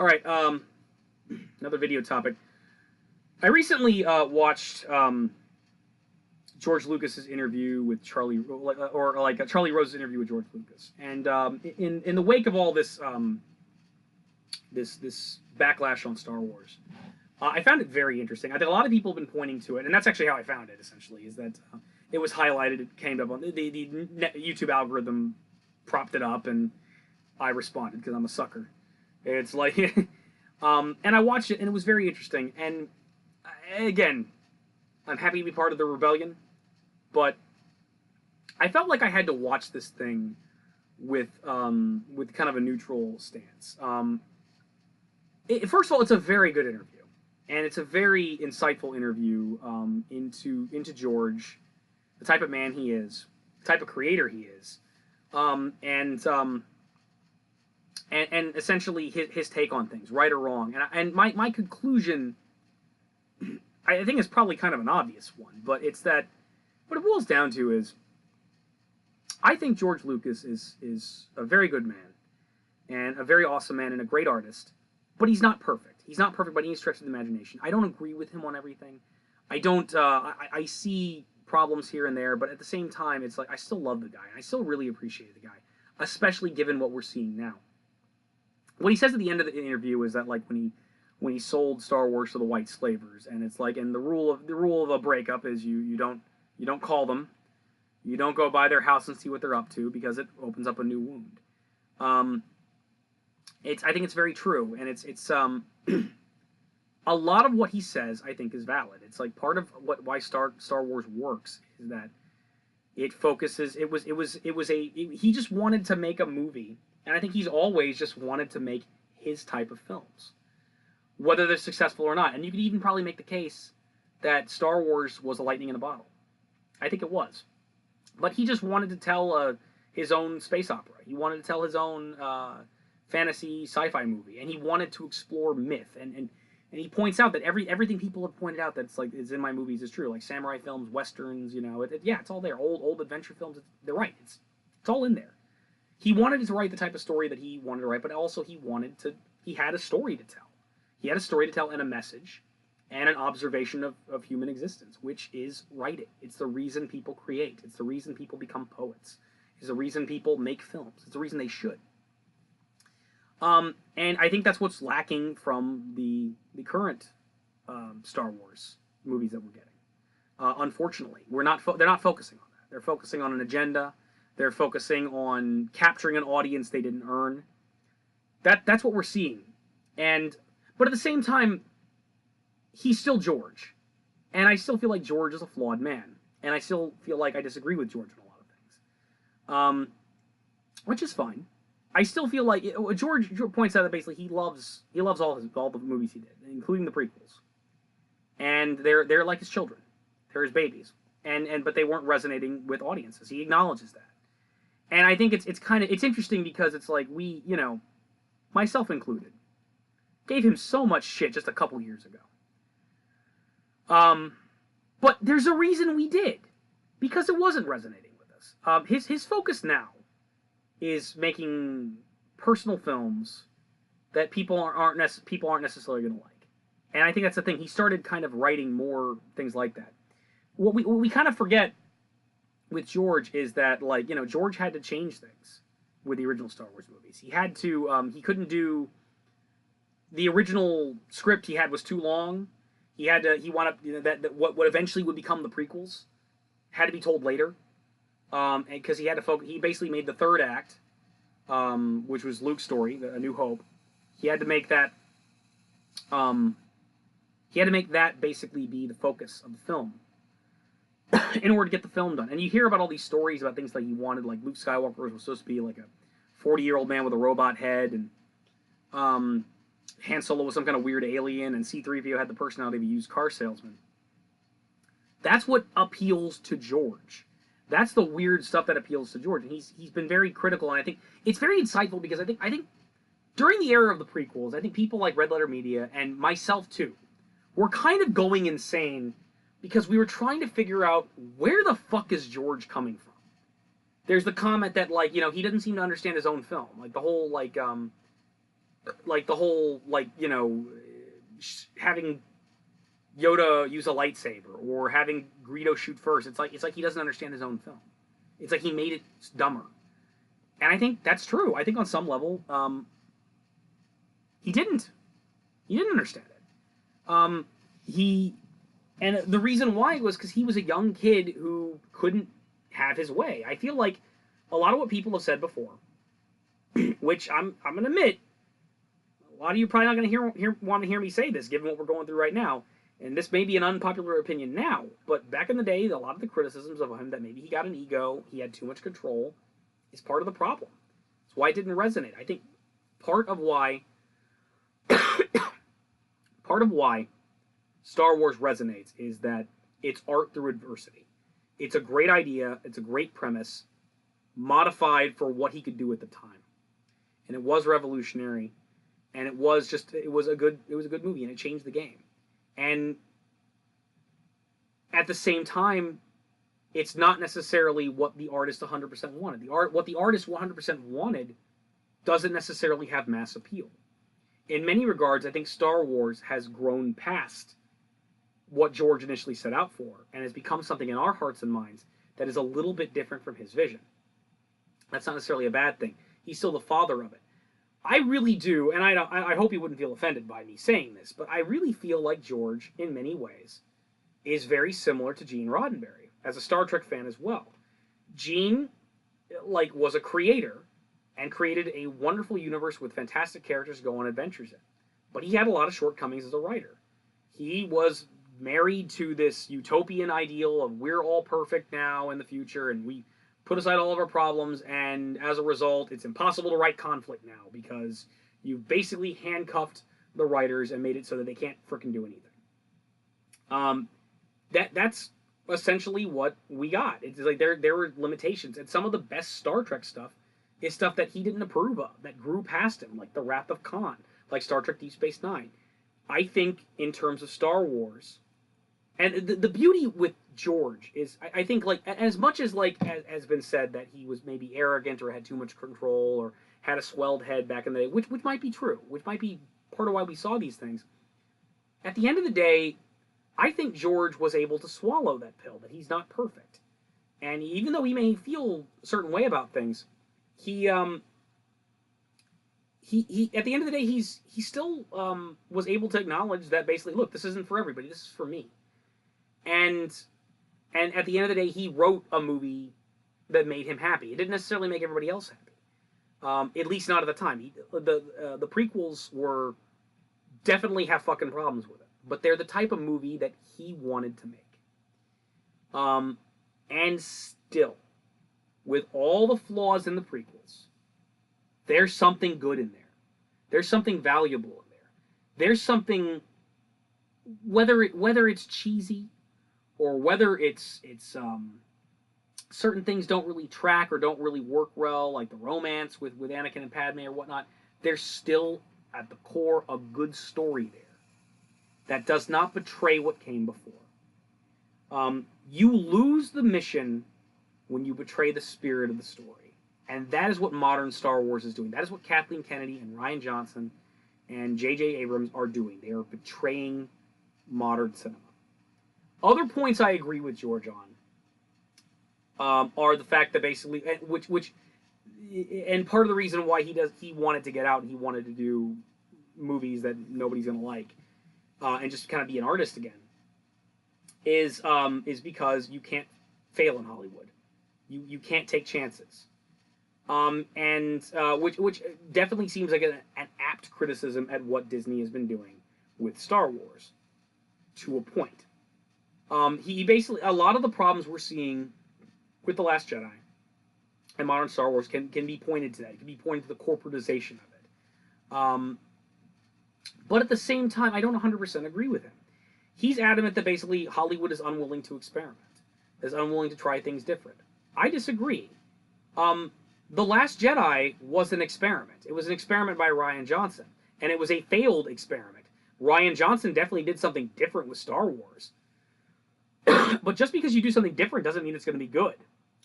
All right, another video topic. I recently watched George Lucas's interview with Charlie, or Charlie Rose's interview with George Lucas, and in the wake of all this this backlash on Star Wars, I found it very interesting. I think a lot of people have been pointing to it, and that's actually how I found it. Essentially, is that it was highlighted, it came up on the YouTube algorithm, propped it up, and I responded because I'm a sucker. It's like, and I watched it, and it was very interesting. And again, I'm happy to be part of the rebellion, but I felt like I had to watch this thing with kind of a neutral stance. First of all, it's a very good interview, and it's a very insightful interview into George, the type of man he is, the type of creator he is, and essentially his take on things, right or wrong. And my conclusion, I think, is probably kind of an obvious one, but it's that what it boils down to is, I think George Lucas is a very good man, and a very awesome man, and a great artist, but he's not perfect. He's not perfect by any stretch of the imagination. I don't agree with him on everything. I don't. I see problems here and there, but at the same time, it's like I still love the guy, and I still really appreciate the guy, especially given what we're seeing now. What he says at the end of the interview is that, like, when he sold Star Wars to the white slavers, and it's like, and the rule of a breakup is you don't call them, you don't go by their house and see what they're up to, because it opens up a new wound. I think it's very true, and it's a lot of what he says, I think, is valid. It's like part of why Star Wars works is that it focuses. He just wanted to make a movie, and I think he's always just wanted to make his type of films, whether they're successful or not. And you could even probably make the case that Star Wars was a lightning in a bottle. I think it was, but he just wanted to tell his own space opera. He wanted to tell his own fantasy sci-fi movie, and he wanted to explore myth. And he points out that everything people have pointed out that's like is in my movies is true, like samurai films, westerns, yeah, it's all there. Old adventure films, they're right. It's all in there. He wanted to write the type of story that he wanted to write, but also he had a story to tell. He had a story to tell and a message and an observation of human existence, which is writing. It's the reason people create. It's the reason people become poets. It's the reason people make films. It's the reason they should. And I think that's what's lacking from the current Star Wars movies that we're getting. Unfortunately, they're not focusing on that. They're focusing on an agenda. They're focusing on capturing an audience they didn't earn. That's what we're seeing. But at the same time, he's still George, and I still feel like George is a flawed man, and I still feel like I disagree with George on a lot of things, which is fine. I still feel like George points out that basically he loves all the movies he did, including the prequels, and they're like his children, they're his babies, but they weren't resonating with audiences. He acknowledges that, and I think it's interesting because it's like we, myself included, gave him so much shit just a couple years ago. But there's a reason we did, because it wasn't resonating with us. His focus now is making personal films that people aren't necessarily going to like, and I think that's the thing. He started kind of writing more things like that. What we kind of forget with George is that, like, George had to change things with the original Star Wars movies. He had to. He couldn't do. The original script he had was too long. He wanted that what eventually would become the prequels had to be told later, because he had to focus. He basically made the third act, which was Luke's story, A New Hope. He had to make that. He had to make that basically be the focus of the film in order to get the film done. And you hear about all these stories about things like he wanted, like Luke Skywalker was supposed to be like a 40-year-old man with a robot head, and Han Solo was some kind of weird alien, and C-3PO had the personality of a used car salesman. That's what appeals to George. That's the weird stuff that appeals to George, and he's been very critical, and I think it's very insightful, because I think during the era of the prequels, I think people like Red Letter Media, and myself too, were kind of going insane because we were trying to figure out, where the fuck is George coming from? There's the comment that, like, he doesn't seem to understand his own film. Like, the whole, like, like the whole like having Yoda use a lightsaber or having Greedo shoot first. It's like he doesn't understand his own film. It's like he made it dumber, and I think that's true. I think on some level, he didn't. He didn't understand it. He and the reason why was because he was a young kid who couldn't have his way. I feel like a lot of what people have said before, which I'm gonna admit, a lot of you probably not gonna want to hear me say this, given what we're going through right now. And this may be an unpopular opinion now, but back in the day, a lot of the criticisms of him that maybe he got an ego, he had too much control, is part of the problem. That's why it didn't resonate. I think part of why part of why Star Wars resonates is that it's art through adversity. It's a great idea, it's a great premise, modified for what he could do at the time. And it was revolutionary, and it was a good movie, and it changed the game. And at the same time, it's not necessarily what the artist 100% wanted. What the artist 100% wanted doesn't necessarily have mass appeal. In many regards, I think Star Wars has grown past what George initially set out for and has become something in our hearts and minds that is a little bit different from his vision. That's not necessarily a bad thing. He's still the father of it. I really do, and I hope he wouldn't feel offended by me saying this, but I really feel like George, in many ways, is very similar to Gene Roddenberry, as a Star Trek fan as well. Gene, was a creator, and created a wonderful universe with fantastic characters to go on adventures in. But he had a lot of shortcomings as a writer. He was married to this utopian ideal of we're all perfect now in the future, and we put aside all of our problems, and as a result, it's impossible to write conflict now because you've basically handcuffed the writers and made it so that they can't frickin' do anything. That's essentially what we got. It's like there were limitations, and some of the best Star Trek stuff is stuff that he didn't approve of, that grew past him, like The Wrath of Khan, like Star Trek Deep Space Nine. I think in terms of Star Wars, and the beauty with George is, I think, as much as has been said that he was maybe arrogant or had too much control or had a swelled head back in the day, which might be true, which might be part of why we saw these things. At the end of the day, I think George was able to swallow that pill, that he's not perfect. And even though he may feel a certain way about things, he at the end of the day, he still was able to acknowledge that basically, look, this isn't for everybody, this is for me. And at the end of the day, he wrote a movie that made him happy. It didn't necessarily make everybody else happy, at least not at the time. The prequels were definitely have fucking problems with it, but they're the type of movie that he wanted to make. And still, with all the flaws in the prequels, there's something good in there. There's something valuable in there. There's something, whether it's cheesy, or whether it's certain things don't really track or don't really work well, like the romance with Anakin and Padme or whatnot, there's still, at the core, a good story there that does not betray what came before. You lose the mission when you betray the spirit of the story. And that is what modern Star Wars is doing. That is what Kathleen Kennedy and Rian Johnson and J.J. Abrams are doing. They are betraying modern cinema. Other points I agree with George on are the fact that basically, and part of the reason why he wanted to get out and he wanted to do movies that nobody's gonna like, and just kind of be an artist again, is because you can't fail in Hollywood. You can't take chances. Which definitely seems like an apt criticism at what Disney has been doing with Star Wars, to a point. He basically, a lot of the problems we're seeing with The Last Jedi and modern Star Wars can be pointed to that. It can be pointed to the corporatization of it. But at the same time, I don't 100% agree with him. He's adamant that basically Hollywood is unwilling to experiment, is unwilling to try things different. I disagree. The Last Jedi was an experiment. It was an experiment by Rian Johnson, and it was a failed experiment. Rian Johnson definitely did something different with Star Wars. But just because you do something different doesn't mean it's going to be good.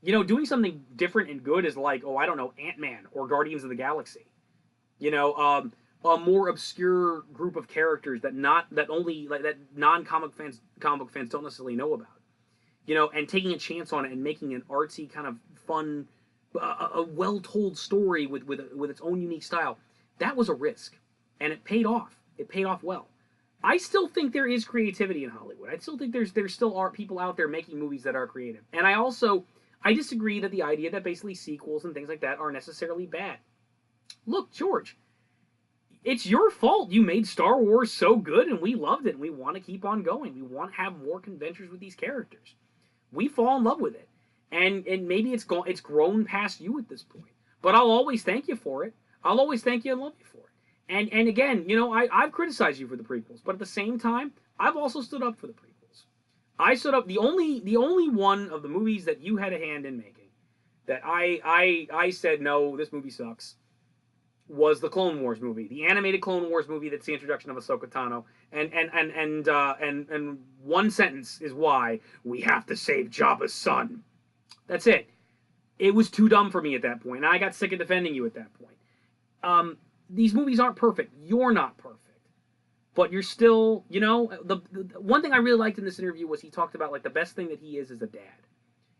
You know, doing something different and good is like, oh, I don't know, Ant-Man or Guardians of the Galaxy. You know, a more obscure group of characters that comic book fans don't necessarily know about. You know, and taking a chance on it and making an artsy kind of fun, a well told story with its own unique style. That was a risk, and it paid off. It paid off well. I still think there is creativity in Hollywood. I still think there still are people out there making movies that are creative. And I disagree that the idea that basically sequels and things like that are necessarily bad. Look, George, it's your fault you made Star Wars so good and we loved it and we want to keep on going. We want to have more adventures with these characters. We fall in love with it. And maybe it's grown past you at this point. But I'll always thank you for it. I'll always thank you and love you for it. And again, you know, I've criticized you for the prequels, but at the same time, I've also stood up for the prequels. I stood up. The only one of the movies that you had a hand in making that I said no, this movie sucks, was the Clone Wars movie, the animated Clone Wars movie. That's the introduction of Ahsoka Tano, and one sentence is why we have to save Jabba's son. That's it. It was too dumb for me at that point, and I got sick of defending you at that point. These movies aren't perfect. You're not perfect, but you're still, you know, the one thing I really liked in this interview was he talked about like the best thing that he is a dad,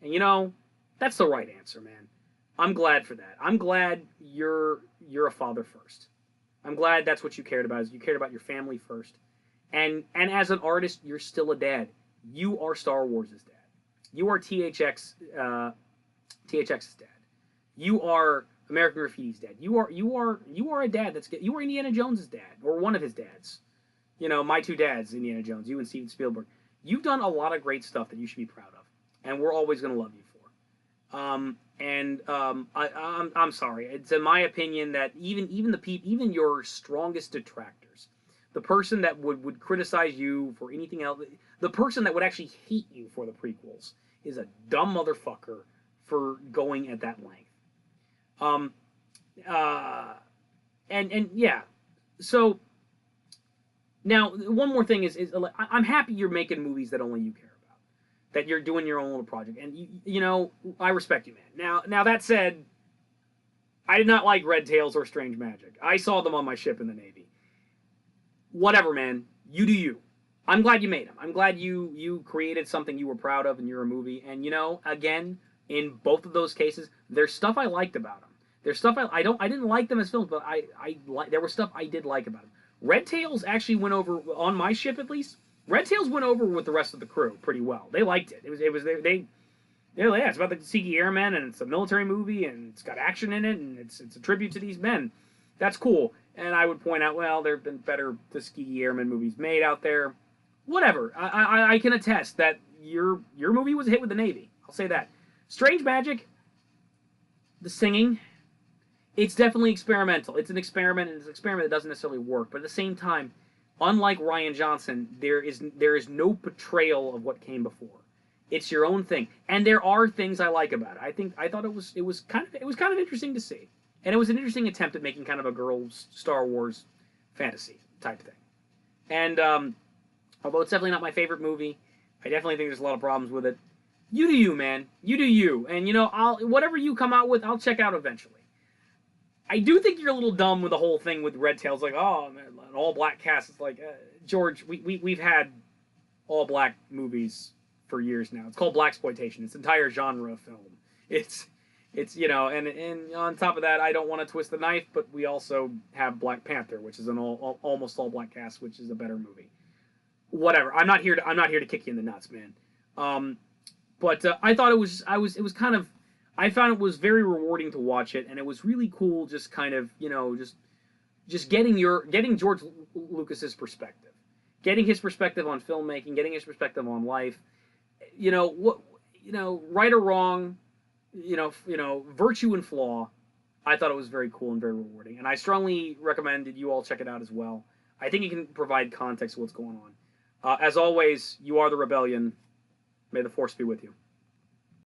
and you know, that's the right answer, man. I'm glad for that. I'm glad you're a father first. I'm glad that's what you cared about. Is you cared about your family first, and as an artist, you're still a dad. You are Star Wars' dad. You are THX's dad. You are American Graffiti's dad. You are a dad you are Indiana Jones's dad, or one of his dads. You know, my two dads, Indiana Jones, you and Steven Spielberg. You've done a lot of great stuff that you should be proud of, and we're always going to love you for. I'm sorry. It's in my opinion that even your strongest detractors, the person that would criticize you for anything else, the person that would actually hate you for the prequels, is a dumb motherfucker for going at that length. And yeah, so now one more thing is I'm happy you're making movies that only you care about, that you're doing your own little project, and you know, I respect you, man. Now that said, I did not like Red Tails or Strange Magic. I saw them on my ship in the Navy. Whatever, man. You do you. I'm glad you made them. I'm glad you created something you were proud of, and you're a movie. And you know, again, in both of those cases, there's stuff I liked about them. There's stuff I didn't like them as films, but there was stuff I did like about them. Red Tails actually went over on my ship, at least. Red Tails went over with the rest of the crew pretty well. They liked it. It's about the Tuskegee Airmen, and it's a military movie, and it's got action in it, and it's a tribute to these men. That's cool. And I would point out, well, there have been better Tuskegee Airmen movies made out there. Whatever. I can attest that your movie was a hit with the Navy. I'll say that. Strange Magic, the singing, it's definitely experimental. It's an experiment, and it's an experiment that doesn't necessarily work. But at the same time, unlike Rian Johnson, there is no portrayal of what came before. It's your own thing, and there are things I like about it. I thought it was kind of interesting to see, and it was an interesting attempt at making kind of a girls' Star Wars fantasy type thing. And although it's definitely not my favorite movie, I definitely think there's a lot of problems with it. You do you, man. You do you, and you know, whatever you come out with, I'll check out eventually. I do think you're a little dumb with the whole thing with Red Tails, like, oh man, an all black cast. It's like, George, we've had all black movies for years now. It's called blaxploitation. It's an entire genre of film. It's you know, and on top of that, I don't want to twist the knife, but we also have Black Panther, which is an almost all black cast, which is a better movie. Whatever. I'm not here to kick you in the nuts, man. But I thought I found it was very rewarding to watch it, and it was really cool, just kind of, you know, just getting George Lucas's perspective, getting his perspective on filmmaking, getting his perspective on life. You know, right or wrong, you know, virtue and flaw. I thought it was very cool and very rewarding, and I strongly recommend that you all check it out as well. I think it can provide context to what's going on. As always, you are the rebellion. May the Force be with you.